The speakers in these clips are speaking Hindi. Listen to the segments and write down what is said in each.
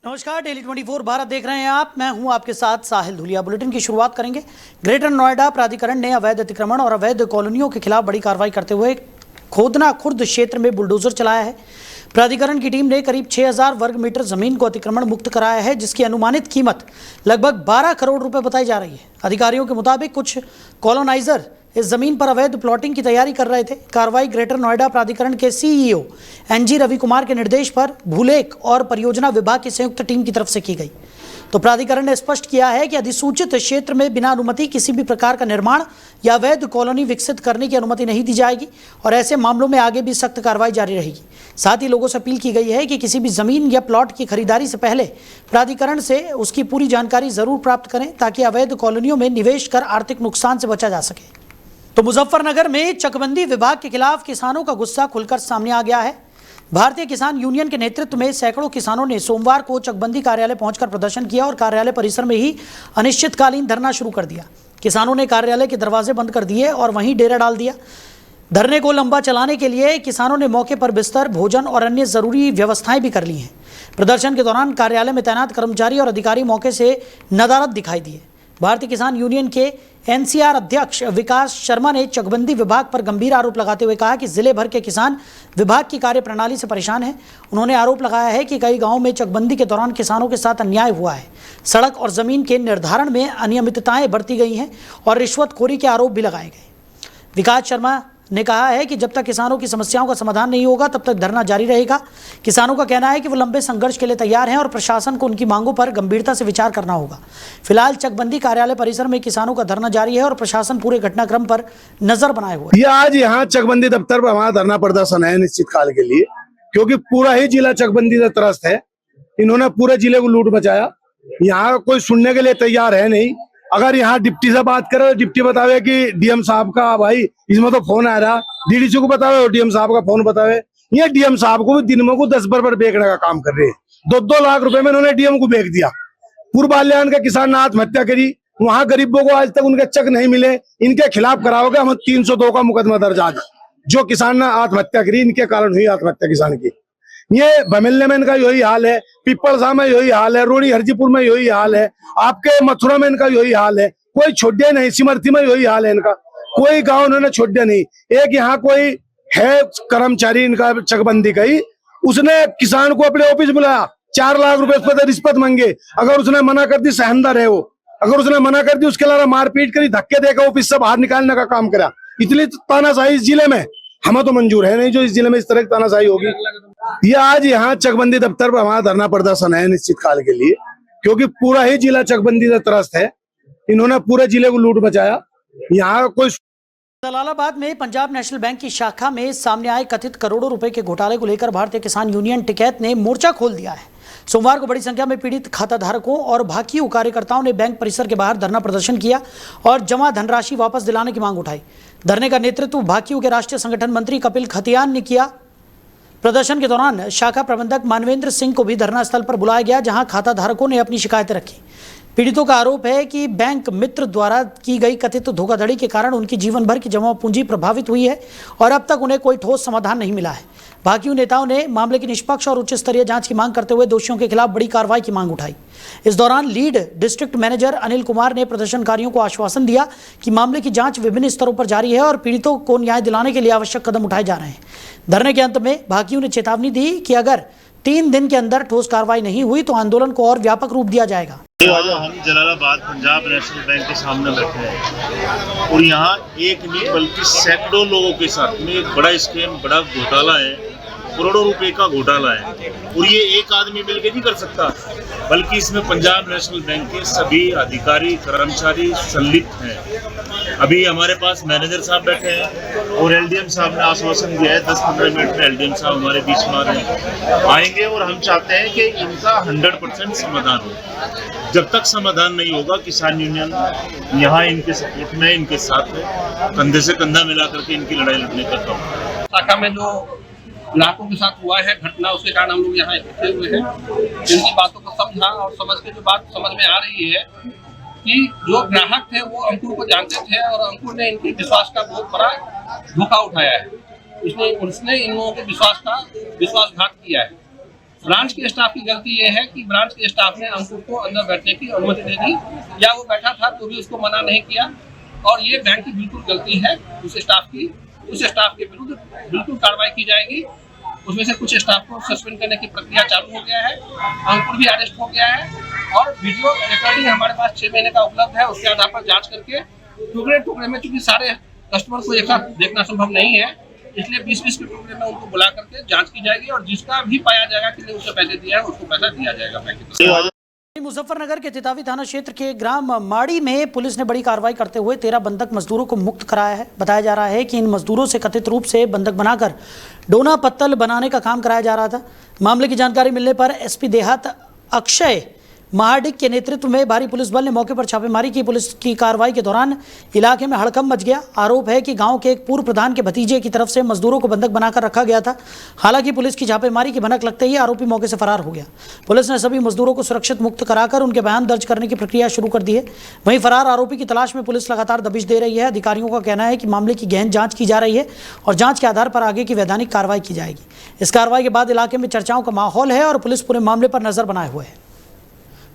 नमस्कार, डेली 24 भारत देख रहे हैं आप। मैं हूं आपके साथ साहिल धुलिया। बुलेटिन की शुरुआत करेंगे। ग्रेटर नोएडा प्राधिकरण ने अवैध अतिक्रमण और अवैध कॉलोनियों के खिलाफ बड़ी कार्रवाई करते हुए खोदना खुर्द क्षेत्र में बुलडोजर चलाया है। प्राधिकरण की टीम ने करीब 6000 वर्ग मीटर जमीन को अतिक्रमण मुक्त कराया है, जिसकी अनुमानित कीमत लगभग 12 करोड़ रुपए बताई जा रही है। अधिकारियों के मुताबिक कुछ कॉलोनाइजर इस जमीन पर अवैध प्लॉटिंग की तैयारी कर रहे थे। कार्रवाई ग्रेटर नोएडा प्राधिकरण के सीईओ एनजी रवि कुमार के निर्देश पर भूलेख और परियोजना विभाग की संयुक्त टीम की तरफ से की गई। तो प्राधिकरण ने स्पष्ट किया है कि अधिसूचित क्षेत्र में बिना अनुमति किसी भी प्रकार का निर्माण या अवैध कॉलोनी विकसित करने की अनुमति नहीं दी जाएगी और ऐसे मामलों में आगे भी सख्त कार्रवाई जारी रहेगी। साथ ही लोगों से अपील की गई है कि किसी भी जमीन या प्लॉट की खरीदारी से पहले प्राधिकरण से उसकी पूरी जानकारी जरूर प्राप्त करें, ताकि अवैध कॉलोनियों में निवेश कर आर्थिक नुकसान से बचा जा सके। तो मुजफ्फरनगर में चकबंदी विभाग के खिलाफ किसानों का गुस्सा खुलकर सामने आ गया है। भारतीय किसान यूनियन के नेतृत्व में सैकड़ों किसानों ने सोमवार को चकबंदी कार्यालय पहुंचकर प्रदर्शन किया और कार्यालय परिसर में ही अनिश्चितकालीन धरना शुरू कर दिया। किसानों ने कार्यालय के दरवाजे बंद कर दिए और वहीं डेरा डाल दिया। धरने को लंबा चलाने के लिए किसानों ने मौके पर बिस्तर, भोजन और अन्य जरूरी व्यवस्थाएं भी कर ली हैं। प्रदर्शन के दौरान कार्यालय में तैनात कर्मचारी और अधिकारी मौके से नदारद दिखाई दिए। भारतीय किसान यूनियन के एनसीआर अध्यक्ष विकास शर्मा ने चकबंदी विभाग पर गंभीर आरोप लगाते हुए कहा कि जिले भर के किसान विभाग की कार्यप्रणाली से परेशान हैं। उन्होंने आरोप लगाया है कि कई गांवों में चकबंदी के दौरान किसानों के साथ अन्याय हुआ है। सड़क और जमीन के निर्धारण में अनियमितताएं बरती गई हैं और रिश्वतखोरी के आरोप भी लगाए गए। विकास शर्मा ने कहा है कि जब तक किसानों की समस्याओं का समाधान नहीं होगा तब तक धरना जारी रहेगा। किसानों का कहना है कि वो लंबे संघर्ष के लिए तैयार हैं और प्रशासन को उनकी मांगों पर गंभीरता से विचार करना होगा। फिलहाल चकबंदी कार्यालय परिसर में किसानों का धरना जारी है और प्रशासन पूरे घटनाक्रम पर नजर बनाए हुए है। आज यहाँ चकबंदी दफ्तर पर हमारा धरना प्रदर्शन है निश्चित काल के लिए, क्योंकि पूरा ही जिला चकबंदी से त्रस्त है। इन्होंने पूरे जिले को लूट मचाया। यहाँ कोई सुनने के लिए तैयार है नहीं। अगर यहाँ डिप्टी से बात करे तो डिप्टी बतावे कि डीएम साहब का भाई इसमें तो फोन आ रहा, डीडीसी को बतावे और डीएम साहब का फोन बतावे। ये डीएम साहब को भी दिन में को 10 बार बेचने का काम कर रहे हैं। 2-2 लाख रुपए में इन्होंने डीएम को बेच दिया। पूर्व बाल्यान के किसान ने आत्महत्या करी, वहां गरीबों को आज तक उनके चेक नहीं मिले। इनके खिलाफ कराओगे हम 302 का मुकदमा दर्ज आज। जो किसान ने आत्महत्या करी इनके कारण हुई आत्महत्या किसान की। ये बमिलने में इनका यही हाल है, पिपलसा में यही हाल है, रोड़ी हरजीपुर में यही हाल है, आपके मथुरा में इनका यही हाल है। कोई छोड़ दिया नहीं। सिमरती में यही हाल है इनका। कोई गांव उन्होंने छोड़ दिया नहीं। एक यहाँ कोई है कर्मचारी इनका चकबंदी का ही, उसने किसान को अपने ऑफिस बुलाया, 4 लाख रुपए उस पर रिश्वत मांगे। अगर उसने मना कर दी, सहनदार है वो। अगर उसने मना कर दी, उसके अलावा मारपीट करी, धक्के देकर ऑफिस से बाहर निकालने का काम करा। इतनी तानाशाही इस जिले में हमें तो मंजूर है नहीं जो इस जिले में इस तरह की तानाशाही होगी। ये आज यहाँ चकबंदी दफ्तर पर हमारा धरना प्रदर्शन है निश्चित काल के लिए, क्योंकि पूरा ही जिला चकबंदी से त्रस्त है। इन्होंने पूरे जिले को लूट मचाया। यहाँ कोई जलालाबाद में पंजाब नेशनल बैंक की शाखा में सामने आए कथित करोड़ों रुपए के घोटाले को लेकर भारतीय किसान यूनियन टिकैत ने मोर्चा खोल दिया है। सोमवार को बड़ी संख्या में पीड़ित खाता धारकों और भाकियू कार्यकर्ताओं ने बैंक परिसर के बाहर धरना प्रदर्शन किया और जमा धनराशि वापस दिलाने की मांग उठाई। धरने का नेतृत्व भाकियू के राष्ट्रीय संगठन मंत्री कपिल खतियान ने किया। प्रदर्शन के दौरान शाखा प्रबंधक मानवेंद्र सिंह को भी धरना स्थल पर बुलाया गया, जहां खाता धारकों ने अपनी शिकायतें रखी। पीड़ितों का आरोप है कि बैंक मित्र द्वारा की गई कथित धोखाधड़ी के कारण उनकी जीवन भर की जमा पूंजी प्रभावित हुई है और अब तक उन्हें कोई ठोस समाधान नहीं मिला है। भाकियू नेताओं ने मामले की निष्पक्ष और उच्च स्तरीय जांच की मांग करते हुए दोषियों के खिलाफ बड़ी कार्रवाई की मांग उठाई। इस दौरान lead district manager Anil Kumar ने प्रदर्शनकारियों को आश्वासन दिया कि मामले की जांच विभिन्न स्तरों पर जारी है और पीड़ितों को न्याय दिलाने के लिए आवश्यक कदम उठाए जा रहे हैं। धरने के अंत में भाकियू ने चेतावनी दी कि अगर 3 दिन के अंदर ठोस कार्रवाई नहीं हुई तो आंदोलन को और व्यापक रूप दिया जाएगा। हम जलालाबाद पंजाब नेशनल बैंक के सामने बैठे हैं और यहाँ एक नहीं बल्कि सैकड़ों लोगों के साथ में एक बड़ा स्कैम, बड़ा घोटाला है। करोड़ों रुपए का घोटाला है और ये एक आदमी मिलकर नहीं कर सकता, बल्कि इसमें पंजाब नेशनल बैंक के सभी अधिकारी कर्मचारी संलिप्त हैं। अभी हमारे पास मैनेजर साहब बैठे हैं और एलडीएम साहब ने आश्वासन दिया है 10-15 मिनट में एलडीएम साहब हमारे बीच में आएंगे और हम चाहते हैं कि इनका 100% समाधान हो। जब तक समाधान नहीं होगा किसान यूनियन यहाँ इनके सपोर्ट में, इनके साथ है, कंधे से कंधा मिला करके इनकी लड़ाई लड़ने का काम। शाखा में जो ग्राहकों के साथ हुआ है घटना, उसके कारण हम लोग यहाँ इकट्ठे हुए हैं। इनकी बातों को समझा और समझ के जो बात समझ में आ रही है कि जो ग्राहक थे वो अंकुर को जानते थे और अंकुर ने इनके विश्वास का बहुत बड़ा धोखा उठाया है। उसने इन लोगों के विश्वासघात किया है। ब्रांच के स्टाफ की गलती ये है कि ब्रांच के स्टाफ ने अंकुर को अंदर बैठने की अनुमति दे दी, या वो बैठा था तो भी उसको मना नहीं किया, और ये बैंक की बिल्कुल गलती है उस स्टाफ की। उस स्टाफ के विरुद्ध बिल्कुल कार्रवाई की जाएगी। उसमें से कुछ स्टाफ को सस्पेंड करने की प्रक्रिया चालू हो गया है, अंकुर भी अरेस्ट हो गया है, और वीडियो रिकॉर्डिंग हमारे पास 6 महीने का उपलब्ध है। उसके आधार पर जांच करके टुकड़े टुकड़े में, चूंकि सारे कस्टमर को एक साथ देखना संभव नहीं है, इसलिए 20-20 के टुकड़े में उनको बुला करके जांच की जाएगी, और जिसका भी पाया जाएगा कि नहीं उसे पैसे दिया है उसको पैसा दिया जाएगा बैंक की तरफ से। मुजफ्फरनगर के तितावी थाना क्षेत्र के ग्राम माड़ी में पुलिस ने बड़ी कार्रवाई करते हुए 13 बंधक मजदूरों को मुक्त कराया है। बताया जा रहा है कि इन मजदूरों से कथित रूप से बंधक बनाकर डोना पत्तल बनाने का काम कराया जा रहा था। मामले की जानकारी मिलने पर एसपी देहात अक्षय महाडिक के नेतृत्व में भारी पुलिस बल ने मौके पर छापेमारी की। पुलिस की कार्रवाई के दौरान इलाके में हड़कंप मच गया। आरोप है कि गांव के एक पूर्व प्रधान के भतीजे की तरफ से मजदूरों को बंधक बनाकर रखा गया था। हालांकि पुलिस की छापेमारी की भनक लगते ही आरोपी मौके से फरार हो गया। पुलिस ने सभी मजदूरों को सुरक्षित मुक्त कराकर उनके बयान दर्ज करने की प्रक्रिया शुरू कर दी है। वहीं फरार आरोपी की तलाश में पुलिस लगातार दबिश दे रही है। अधिकारियों का कहना है कि मामले की गहन जाँच की जा रही है और जाँच के आधार पर आगे की वैधानिक कार्रवाई की जाएगी। इस कार्रवाई के बाद इलाके में चर्चाओं का माहौल है और पुलिस पूरे मामले पर नजर बनाए हुए है।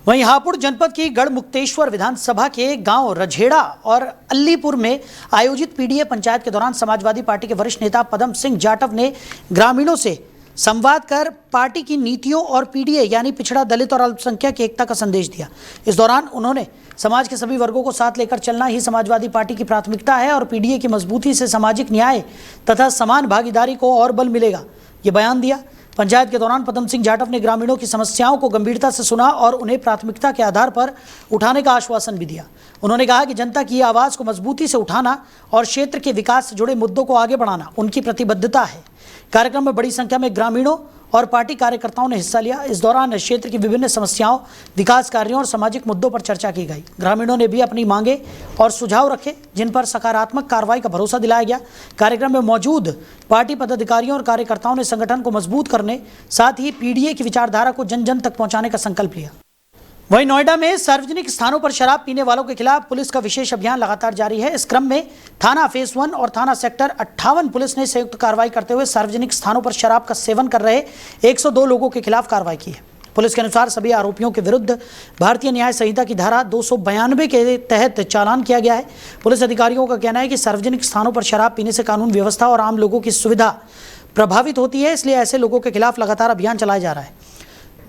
वहीं हापुड़ जनपद की गढ़मुक्तेश्वर विधानसभा के गांव रझेड़ा और अल्लीपुर में आयोजित पीडीए पंचायत के दौरान समाजवादी पार्टी के वरिष्ठ नेता पदम सिंह जाटव ने ग्रामीणों से संवाद कर पार्टी की नीतियों और पीडीए यानी पिछड़ा, दलित और अल्पसंख्यक एकता का संदेश दिया। इस दौरान उन्होंने समाज के सभी वर्गों को साथ लेकर चलना ही समाजवादी पार्टी की प्राथमिकता है और पीडीए की मजबूती से सामाजिक न्याय तथा समान भागीदारी को और बल मिलेगा, ये बयान दिया। पंचायत के दौरान पदम सिंह जाटव ने ग्रामीणों की समस्याओं को गंभीरता से सुना और उन्हें प्राथमिकता के आधार पर उठाने का आश्वासन भी दिया। उन्होंने कहा कि जनता की आवाज़ को मजबूती से उठाना और क्षेत्र के विकास से जुड़े मुद्दों को आगे बढ़ाना उनकी प्रतिबद्धता है। कार्यक्रम में बड़ी संख्या में ग्रामीणों और पार्टी कार्यकर्ताओं ने हिस्सा लिया। इस दौरान क्षेत्र की विभिन्न समस्याओं, विकास कार्यों और सामाजिक मुद्दों पर चर्चा की गई। ग्रामीणों ने भी अपनी मांगे और सुझाव रखे जिन पर सकारात्मक कार्रवाई का भरोसा दिलाया गया। कार्यक्रम में मौजूद पार्टी पदाधिकारियों और कार्यकर्ताओं ने संगठन को मजबूत करने, साथ ही पीडीए की विचारधारा को जन जन तक पहुंचाने का संकल्प लिया। वहीं नोएडा में सार्वजनिक स्थानों पर शराब पीने वालों के खिलाफ पुलिस का विशेष अभियान लगातार जारी है। इस क्रम में थाना फेज 1 और थाना सेक्टर 58 पुलिस ने संयुक्त कार्रवाई करते हुए सार्वजनिक स्थानों पर शराब का सेवन कर रहे 102 लोगों के खिलाफ कार्रवाई की है। पुलिस के अनुसार सभी आरोपियों के विरुद्ध भारतीय न्याय संहिता की धारा 292 के तहत चालान किया गया है। पुलिस अधिकारियों का कहना है कि सार्वजनिक स्थानों पर शराब पीने से कानून व्यवस्था और आम लोगों की सुविधा प्रभावित होती है, इसलिए ऐसे लोगों के खिलाफ लगातार अभियान चलाया जा रहा है।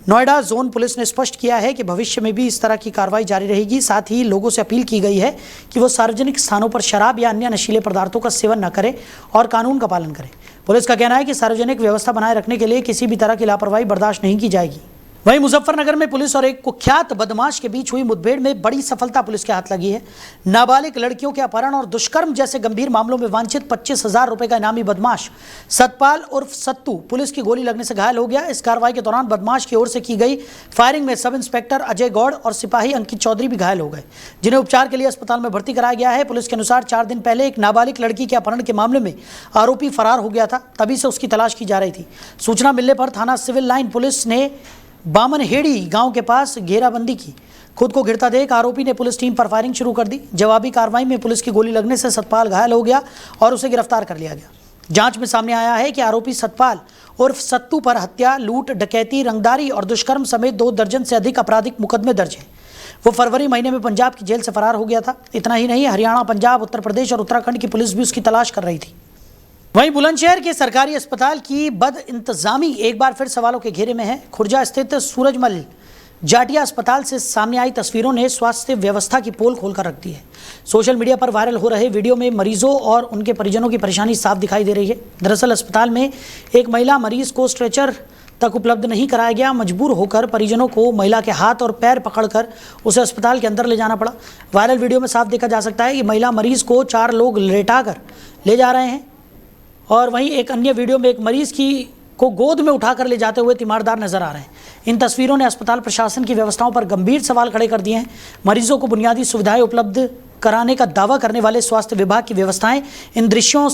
नोएडा जोन पुलिस ने स्पष्ट किया है कि भविष्य में भी इस तरह की कार्रवाई जारी रहेगी। साथ ही लोगों से अपील की गई है कि वो सार्वजनिक स्थानों पर शराब या अन्य नशीले पदार्थों का सेवन न करें और कानून का पालन करें। पुलिस का कहना है कि सार्वजनिक व्यवस्था बनाए रखने के लिए किसी भी तरह की लापरवाही बर्दाश्त नहीं की जाएगी। वहीं मुजफ्फरनगर में पुलिस और एक कुख्यात बदमाश के बीच हुई मुठभेड़ में बड़ी सफलता पुलिस के हाथ लगी है। नाबालिग लड़कियों के अपहरण और दुष्कर्म जैसे गंभीर मामलों में वांछित 25,000 रुपए का इनामी बदमाश सतपाल उर्फ सत्तू पुलिस की गोली लगने से घायल हो गया। इस कार्रवाई के दौरान बदमाश की ओर से की गई फायरिंग में सब इंस्पेक्टर अजय गौड़ और सिपाही अंकित चौधरी भी घायल हो गए, जिन्हें उपचार के लिए अस्पताल में भर्ती कराया गया है। पुलिस के अनुसार 4 दिन पहले एक नाबालिग लड़की के अपहरण के मामले में आरोपी फरार हो गया था, तभी से उसकी तलाश की जा रही थी। सूचना मिलने पर थाना सिविल लाइन पुलिस ने बामनहेड़ी गांव के पास घेराबंदी की। खुद को गिरता देख आरोपी ने पुलिस टीम पर फायरिंग शुरू कर दी। जवाबी कार्रवाई में पुलिस की गोली लगने से सतपाल घायल हो गया और उसे गिरफ्तार कर लिया गया। जांच में सामने आया है कि आरोपी सतपाल उर्फ सत्तू पर हत्या, लूट, डकैती, रंगदारी और दुष्कर्म समेत 2 दर्जन से अधिक आपराधिक मुकदमे दर्ज हैं। वो फरवरी महीने में पंजाब की जेल से फरार हो गया था। इतना ही नहीं, हरियाणा, पंजाब, उत्तर प्रदेश और उत्तराखंड की पुलिस भी उसकी तलाश कर रही थी। वहीं बुलंदशहर के सरकारी अस्पताल की बद इंतजामी एक बार फिर सवालों के घेरे में है। खुर्जा स्थित सूरजमल जाटिया अस्पताल से सामने आई तस्वीरों ने स्वास्थ्य व्यवस्था की पोल खोलकर रख दी है। सोशल मीडिया पर वायरल हो रहे वीडियो में मरीजों और उनके परिजनों की परेशानी साफ दिखाई दे रही है। दरअसल अस्पताल में एक महिला मरीज को स्ट्रेचर तक उपलब्ध नहीं कराया गया। मजबूर होकर परिजनों को महिला के हाथ और पैर पकड़कर उसे अस्पताल के अंदर ले जाना पड़ा। वायरल वीडियो में साफ देखा जा सकता है कि महिला मरीज को 4 लोग लेटाकर ले जा रहे हैं और वहीं एक अन्य वीडियो में एक मरीज को गोद में उठाकर ले जाते हुए तीमारदार नजर आ रहे हैं। इन तस्वीरों ने अस्पताल प्रशासन की व्यवस्थाओं पर गंभीर सवाल खड़े कर दिए हैं। मरीजों को बुनियादी सुविधाएं उपलब्ध कराने का दावा करने वाले स्वास्थ्य विभाग की व्यवस्थाएं इन दृश्यों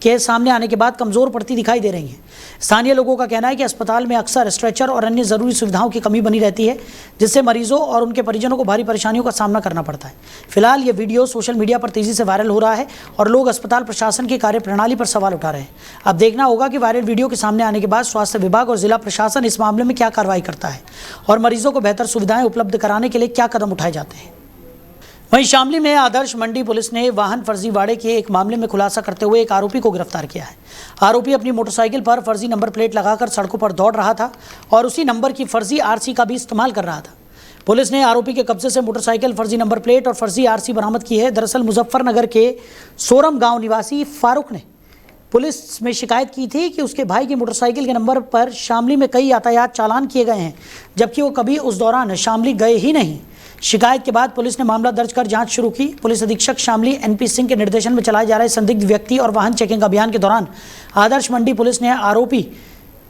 के सामने आने के बाद कमज़ोर पड़ती दिखाई दे रही हैं। स्थानीय लोगों का कहना है कि अस्पताल में अक्सर स्ट्रेचर और अन्य ज़रूरी सुविधाओं की कमी बनी रहती है, जिससे मरीजों और उनके परिजनों को भारी परेशानियों का सामना करना पड़ता है। फिलहाल ये वीडियो सोशल मीडिया पर तेज़ी से वायरल हो रहा है और लोग अस्पताल प्रशासन की कार्यप्रणाली पर सवाल उठा रहे हैं। अब देखना होगा कि वायरल वीडियो के सामने आने के बाद स्वास्थ्य विभाग और जिला प्रशासन इस मामले में क्या कार्रवाई करता है और मरीजों को बेहतर सुविधाएं उपलब्ध कराने के लिए क्या कदम उठाए जाते हैं। वहीं शामली में आदर्श मंडी पुलिस ने वाहन फर्जीवाड़े के एक मामले में खुलासा करते हुए एक आरोपी को गिरफ्तार किया है। आरोपी अपनी मोटरसाइकिल पर फर्जी नंबर प्लेट लगाकर सड़कों पर दौड़ रहा था और उसी नंबर की फर्जी आरसी का भी इस्तेमाल कर रहा था। पुलिस ने आरोपी के कब्जे से मोटरसाइकिल, फर्जी नंबर प्लेट और फर्जी आरसी बरामद की है। दरअसल मुजफ्फरनगर के सोरम गाँव निवासी फारूक ने पुलिस में शिकायत की थी कि उसके भाई की मोटरसाइकिल के नंबर पर शामली में कई यातायात चालान किए गए हैं, जबकि वो कभी उस दौरान शामली गए ही नहीं। शिकायत के बाद पुलिस ने मामला दर्ज कर जांच शुरू की। पुलिस अधीक्षक शामली एनपी सिंह के निर्देशन में चलाए जा रहे संदिग्ध व्यक्ति और वाहन चेकिंग अभियान के दौरान आदर्श मंडी पुलिस ने आरोपी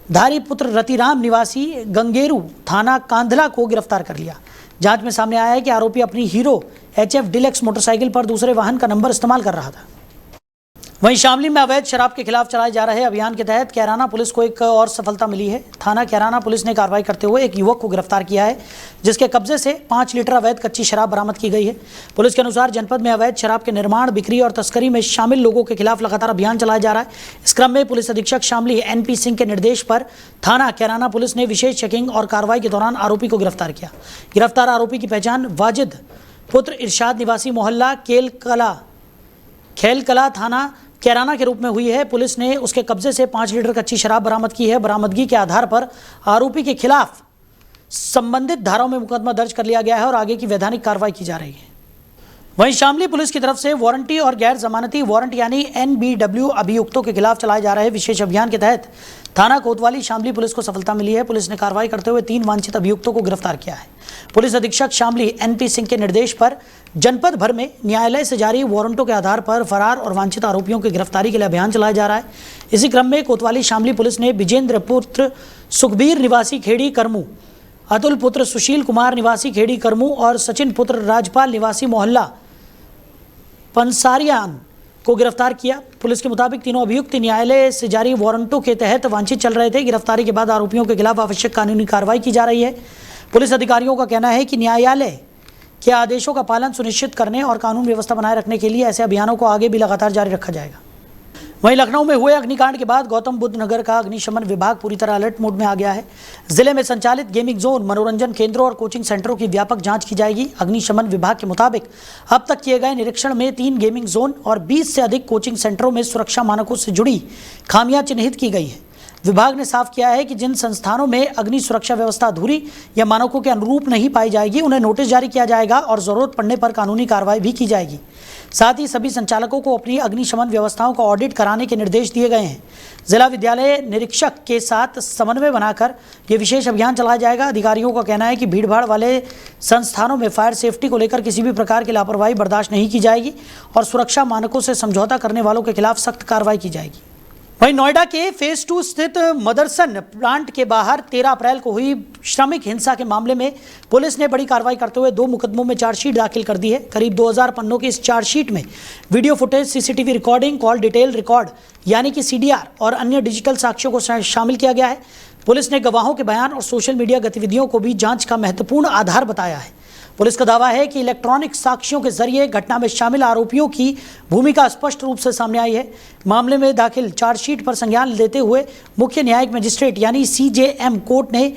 धारी पुत्र रतिराम निवासी गंगेरू थाना कांधला को गिरफ्तार कर लिया। जांच में सामने आया है कि आरोपी अपनी हीरो HF डिलक्स मोटरसाइकिल पर दूसरे वाहन का नंबर इस्तेमाल कर रहा था। वहीं शामली में अवैध शराब के खिलाफ चलाए जा रहे अभियान के तहत कैराना पुलिस को एक और सफलता मिली है। थाना कैराना पुलिस ने कार्रवाई करते हुए एक युवक को गिरफ्तार किया है, जिसके कब्जे से 5 लीटर अवैध कच्ची शराब बरामद की गई है। पुलिस के अनुसार जनपद में अवैध शराब के निर्माण, बिक्री और तस्करी में शामिल लोगों के खिलाफ लगातार अभियान चलाया जा रहा है। इस क्रम में पुलिस अधीक्षक शामली NP सिंह के निर्देश पर थाना कैराना पुलिस ने विशेष चेकिंग और कार्रवाई के दौरान आरोपी को गिरफ्तार किया। गिरफ्तार आरोपी की पहचान वाजिद पुत्र इरशाद निवासी मोहल्ला खेलकला थाना कैराना के रूप में हुई है। पुलिस ने उसके कब्जे से 5 लीटर कच्ची शराब बरामद की है। बरामदगी के आधार पर आरोपी के खिलाफ संबंधित धाराओं में मुकदमा दर्ज कर लिया गया है और आगे की वैधानिक कार्रवाई की जा रही है। वहीं शामली पुलिस की तरफ से वारंटी और गैर जमानती वारंट यानी NBW अभियुक्तों के खिलाफ चलाए जा रहे विशेष अभियान के तहत थाना कोतवाली शामली पुलिस को सफलता मिली है। पुलिस ने कार्रवाई करते हुए 3 वांछित अभियुक्तों को गिरफ्तार किया है। पुलिस अधीक्षक शामली NP सिंह के निर्देश पर जनपद भर में न्यायालय से जारी वारंटों के आधार पर फरार और वांछित आरोपियों की गिरफ्तारी के लिए अभियान चलाया जा रहा है। इसी क्रम में कोतवाली शामली पुलिस ने विजेंद्र पुत्र सुखबीर निवासी खेड़ी करमू, अतुल पुत्र सुशील कुमार निवासी खेड़ी करमू और सचिन पुत्र राजपाल निवासी मोहल्ला पंसारियान को गिरफ्तार किया। पुलिस के मुताबिक तीनों अभियुक्त न्यायालय से जारी वारंटों के तहत वांछित चल रहे थे। गिरफ्तारी के बाद आरोपियों के खिलाफ आवश्यक कानूनी कार्रवाई की जा रही है। पुलिस अधिकारियों का कहना है कि न्यायालय के आदेशों का पालन सुनिश्चित करने और कानून व्यवस्था बनाए रखने के लिए ऐसे अभियानों को आगे भी लगातार जारी रखा जाएगा। वहीं लखनऊ में हुए अग्निकांड के बाद गौतम बुद्ध नगर का अग्निशमन विभाग पूरी तरह अलर्ट मोड में आ गया है। जिले में संचालित गेमिंग जोन, मनोरंजन केंद्रों और कोचिंग सेंटरों की व्यापक जांच की जाएगी। अग्निशमन विभाग के मुताबिक अब तक किए गए निरीक्षण में 3 गेमिंग जोन और 20 से अधिक कोचिंग सेंटरों में सुरक्षा मानकों से जुड़ी खामियां चिन्हित की गई है। विभाग ने साफ किया है कि जिन संस्थानों में अग्नि सुरक्षा व्यवस्था अधूरी या मानकों के अनुरूप नहीं पाई जाएगी, उन्हें नोटिस जारी किया जाएगा और जरूरत पड़ने पर कानूनी कार्रवाई भी की जाएगी। साथ ही सभी संचालकों को अपनी अग्निशमन व्यवस्थाओं का ऑडिट कराने के निर्देश दिए गए हैं। जिला विद्यालय निरीक्षक के साथ समन्वय बनाकर ये विशेष अभियान चलाया जाएगा। अधिकारियों का कहना है कि भीड़भाड़ वाले संस्थानों में फायर सेफ्टी को लेकर किसी भी प्रकार की लापरवाही बर्दाश्त नहीं की जाएगी और सुरक्षा मानकों से समझौता करने वालों के खिलाफ सख्त कार्रवाई की जाएगी। वहीं नोएडा के फेज 2 स्थित मदरसन प्लांट के बाहर 13 अप्रैल को हुई श्रमिक हिंसा के मामले में पुलिस ने बड़ी कार्रवाई करते हुए 2 मुकदमों में चार्जशीट दाखिल कर दी है। करीब 2000 पन्नों की इस चार्जशीट में video footage, CCTV recording, call detail record यानी कि CDR और अन्य डिजिटल साक्ष्यों को शामिल किया गया है। पुलिस ने गवाहों के बयान और सोशल मीडिया गतिविधियों को भी जांच का महत्वपूर्ण आधार बताया है। पुलिस का दावा है कि इलेक्ट्रॉनिक साक्ष्यों के जरिए घटना में शामिल आरोपियों की भूमिका स्पष्ट रूप से सामने आई है। मामले में दाखिल चार्जशीट पर संज्ञान लेते हुए मुख्य न्यायिक मजिस्ट्रेट यानी CJM कोर्ट ने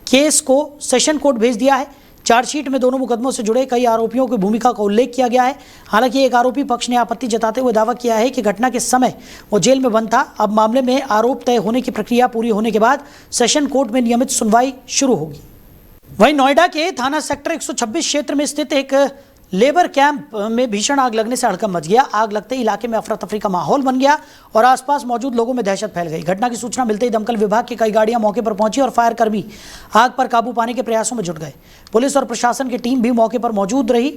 केस को सेशन कोर्ट भेज दिया है। चार्जशीट में दोनों मुकदमों से जुड़े कई आरोपियों की भूमिका का उल्लेख किया गया है। हालांकि एक आरोपी पक्ष ने आपत्ति जताते हुए दावा किया है कि घटना के समय वो जेल में बंद था। अब मामले में आरोप तय होने की प्रक्रिया पूरी होने के बाद सेशन कोर्ट में नियमित सुनवाई शुरू होगी। वहीं नोएडा के थाना सेक्टर 126 क्षेत्र में स्थित एक लेबर कैंप में भीषण आग लगने से हड़कंप मच गया। आग लगते ही इलाके में अफरा तफरी का माहौल बन गया और आसपास मौजूद लोगों में दहशत फैल गई। घटना की सूचना मिलते ही दमकल विभाग की कई गाड़ियां मौके पर पहुंची और फायर कर्मी आग पर काबू पाने के प्रयासों में जुट गए। पुलिस और प्रशासन की टीम भी मौके पर मौजूद रही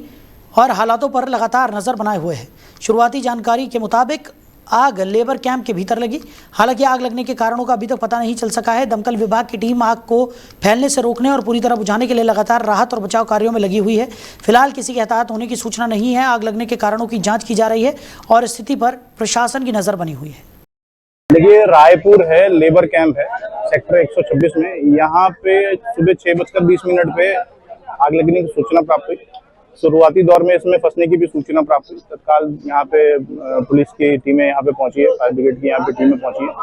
और हालातों पर लगातार नजर बनाए हुए है। शुरुआती जानकारी के मुताबिक आग लेबर कैंप के भीतर लगी। हालांकि आग लगने के कारणों का अभी तक पता नहीं चल सका है। दमकल विभाग की टीम आग को फैलने से रोकने और पूरी तरह बुझाने के लिए लगातार राहत और बचाव कार्यों में लगी हुई है। फिलहाल किसी के हताहत होने की सूचना नहीं है। आग लगने के कारणों की जांच की जा रही है और स्थिति पर प्रशासन की नज़र बनी हुई है। देखिए रायपुर है, लेबर कैंप है सेक्टर 126 में। यहाँ पे सुबह 6:20 पे आग लगने की सूचना प्राप्त हुई। शुरुआती दौर में इसमें फंसने की भी सूचना प्राप्त हुई। तत्काल यहाँ पे पुलिस की टीमें यहाँ पे पहुंची है, फायर ब्रिगेड की यहाँ पे टीमें पहुंची है,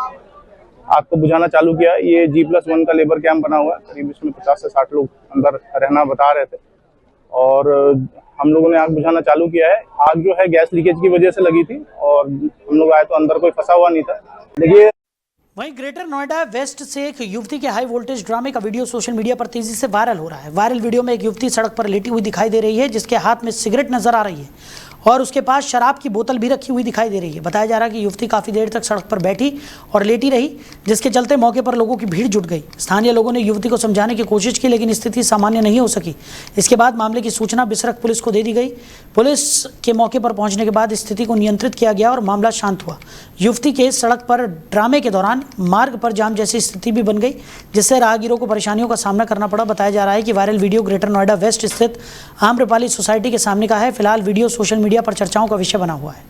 आग को बुझाना चालू किया। ये G+1 का लेबर कैंप बना हुआ है, करीब इसमें 50 से 60 लोग अंदर रहना बता रहे थे और हम लोगों ने आग बुझाना चालू किया है। आग जो है गैस लीकेज की वजह से लगी थी और हम लोग आए तो अंदर कोई फंसा हुआ नहीं था। देखिए वहीं ग्रेटर नोएडा वेस्ट से एक युवती के हाई वोल्टेज ड्रामे का वीडियो सोशल मीडिया पर तेजी से वायरल हो रहा है। वायरल वीडियो में एक युवती सड़क पर लेटी हुई दिखाई दे रही है, जिसके हाथ में सिगरेट नजर आ रही है और उसके पास शराब की बोतल भी रखी हुई दिखाई दे रही है। बताया जा रहा है कि युवती काफी देर तक सड़क पर बैठी और लेटी रही, जिसके चलते मौके पर लोगों की भीड़ जुट गई। स्थानीय लोगों ने युवती को समझाने की कोशिश की, लेकिन स्थिति सामान्य नहीं हो सकी। इसके बाद मामले की सूचना बिसरख पुलिस को दे दी गई। पुलिस के मौके पर पहुंचने के बाद स्थिति को नियंत्रित किया गया और मामला शांत हुआ। युवती के सड़क पर ड्रामे के दौरान मार्ग पर जाम जैसी स्थिति भी बन गई, जिससे राहगीरों को परेशानियों का सामना करना पड़ा। बताया जा रहा है कि viral video Greater Noida West स्थित आम्रपाली सोसाइटी के सामने का है। फिलहाल वीडियो सोशल मीडिया पर चर्चाओं का विषय बना हुआ है।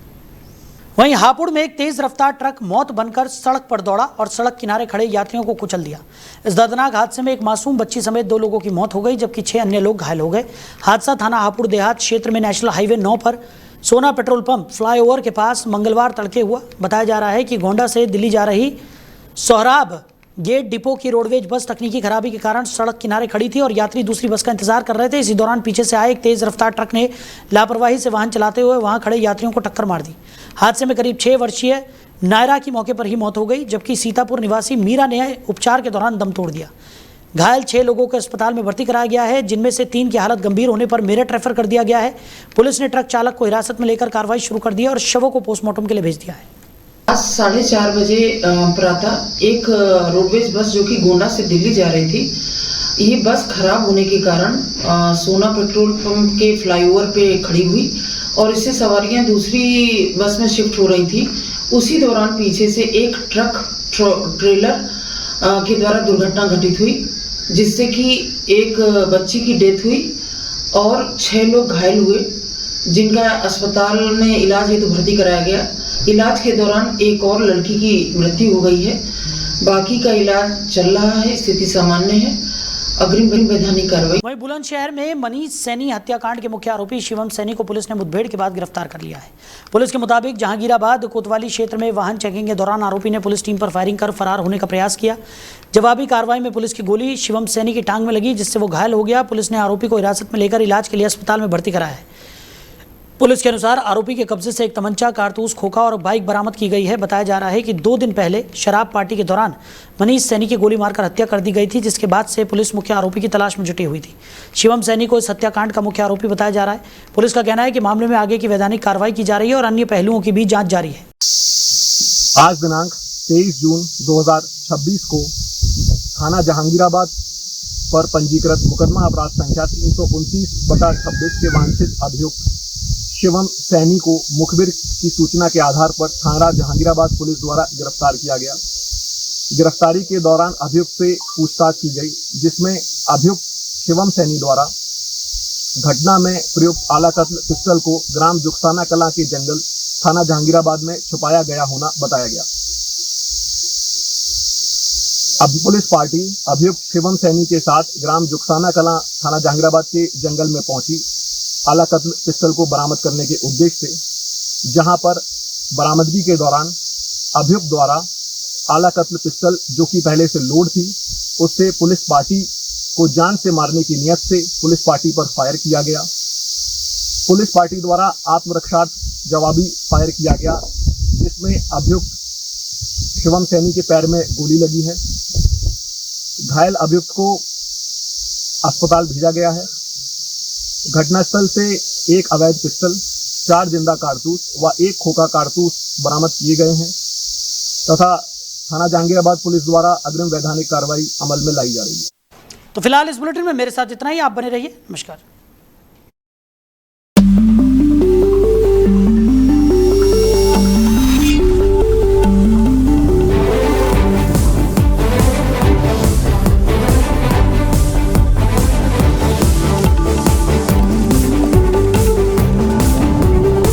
वहीं हापुड़ में एक तेज रफ्तार ट्रक मौत बनकर सड़क पर दौड़ा और सड़क किनारे खड़े यात्रियों को कुचल दिया। इस दर्दनाक हादसे में एक मासूम बच्ची समेत 2 लोगों की मौत हो गई, जबकि 6 अन्य लोग घायल हो गए। हादसा थाना हापुड़ देहात क्षेत्र में नेशनल हाईवे 9 पर सोना पेट्रोल पंप फ्लाईओवर के पास मंगलवार तड़के हुआ। बताया जा रहा है कि गोंडा से दिल्ली जा रही सोहराब गेट डिपो की रोडवेज बस तकनीकी खराबी के कारण सड़क किनारे खड़ी थी और यात्री दूसरी बस का इंतजार कर रहे थे। इसी दौरान पीछे से आए एक तेज रफ्तार ट्रक ने लापरवाही से वाहन चलाते हुए वहां खड़े यात्रियों को टक्कर मार दी। हादसे में करीब 6 वर्षीय नायरा की मौके पर ही मौत हो गई, जबकि सीतापुर निवासी मीरा ने उपचार के दौरान दम तोड़ दिया। घायल 6 लोगों को अस्पताल में भर्ती कराया गया है, जिनमें से 3 की हालत गंभीर होने पर मेरठ रेफर कर दिया गया है। पुलिस ने ट्रक चालक को हिरासत में लेकर कार्रवाई शुरू कर दी है और शवों को पोस्टमार्टम के लिए भेज दिया है। आज 4:30 बजे प्रातः एक रोडवेज बस जो कि गोंडा से दिल्ली जा रही थी, ये बस खराब होने के कारण सोना पेट्रोल पंप के फ्लाईओवर पे खड़ी हुई और इससे सवारियां दूसरी बस में शिफ्ट हो रही थी। उसी दौरान पीछे से एक ट्रक ट्रेलर के द्वारा दुर्घटना घटित हुई, जिससे कि एक बच्ची की डेथ हुई और 6 लोग घायल हुए, जिनका अस्पताल में इलाज हेतु भर्ती कराया गया। इलाज के दौरान एक और लड़की की मृत्यु हो गई है, बाकी का इलाज चल रहा है, स्थिति सामान्य है। अग्रिम वैधानिक कार्रवाई। वहीं बुलंदशहर में मनीष सैनी हत्याकांड के मुख्य आरोपी शिवम सैनी को पुलिस ने मुठभेड़ के बाद गिरफ्तार कर लिया है। पुलिस के मुताबिक जहांगीराबाद कोतवाली क्षेत्र में वाहन चेकिंग के दौरान आरोपी ने पुलिस टीम पर फायरिंग कर फरार होने का प्रयास किया। जवाबी कार्रवाई में पुलिस की गोली शिवम सैनी की टांग में लगी, जिससे वो घायल हो गया। पुलिस ने आरोपी को हिरासत में लेकर इलाज के लिए अस्पताल में भर्ती कराया है। पुलिस के अनुसार आरोपी के कब्जे से एक तमंचा, कारतूस, खोखा और बाइक बरामद की गई है। बताया जा रहा है कि 2 दिन पहले शराब पार्टी के दौरान मनीष सैनी की गोली मारकर हत्या कर दी गई थी, जिसके बाद से पुलिस मुख्य आरोपी की तलाश में जुटी हुई थी। शिवम सैनी को इस हत्याकांड का मुख्य आरोपी बताया जा रहा है। पुलिस का कहना है कि मामले में आगे की वैधानिक कार्रवाई की जा रही है और अन्य पहलुओं की भी जाँच जारी है। आज दिनांक 23 जून 2026 को थाना जहांगीराबाद पर पंजीकृत मुकदमा अपराध संख्या 329/26 के वांछित अभियुक्त शिवम सैनी को मुखबिर की सूचना के आधार पर थाना जहांगीराबाद पुलिस द्वारा गिरफ्तार किया गया। गिरफ्तारी के दौरान अभियुक्त से पूछताछ की गई, जिसमें अभियुक्त शिवम सैनी द्वारा घटना में प्रयुक्त आला कत्ल पिस्टल को ग्राम जुक्साना कला के जंगल थाना जहांगीराबाद में छुपाया गया होना बताया गया। अब पुलिस पार्टी अभियुक्त शिवम सैनी के साथ ग्राम जुक्साना कला थाना जहांगीराबाद के जंगल में पहुंची आला कत्ल पिस्टल को बरामद करने के उद्देश्य से, जहां पर बरामदगी के दौरान अभियुक्त द्वारा आला कत्ल पिस्टल जो कि पहले से लोड थी, उससे पुलिस पार्टी को जान से मारने की नियत से पुलिस पार्टी पर फायर किया गया। पुलिस पार्टी द्वारा आत्मरक्षार्थ जवाबी फायर किया गया, जिसमें अभियुक्त शिवम सैनी के पैर में गोली लगी है। घायल अभियुक्त को अस्पताल भेजा गया है। घटनास्थल से एक अवैध पिस्टल, 4 जिंदा कारतूस व 1 खोखा कारतूस बरामद किए गए हैं तथा थाना जहांगीराबाद पुलिस द्वारा अग्रिम वैधानिक कार्रवाई अमल में लाई जा रही है। तो फिलहाल इस बुलेटिन में मेरे साथ इतना ही। आप बने रहिए। नमस्कार।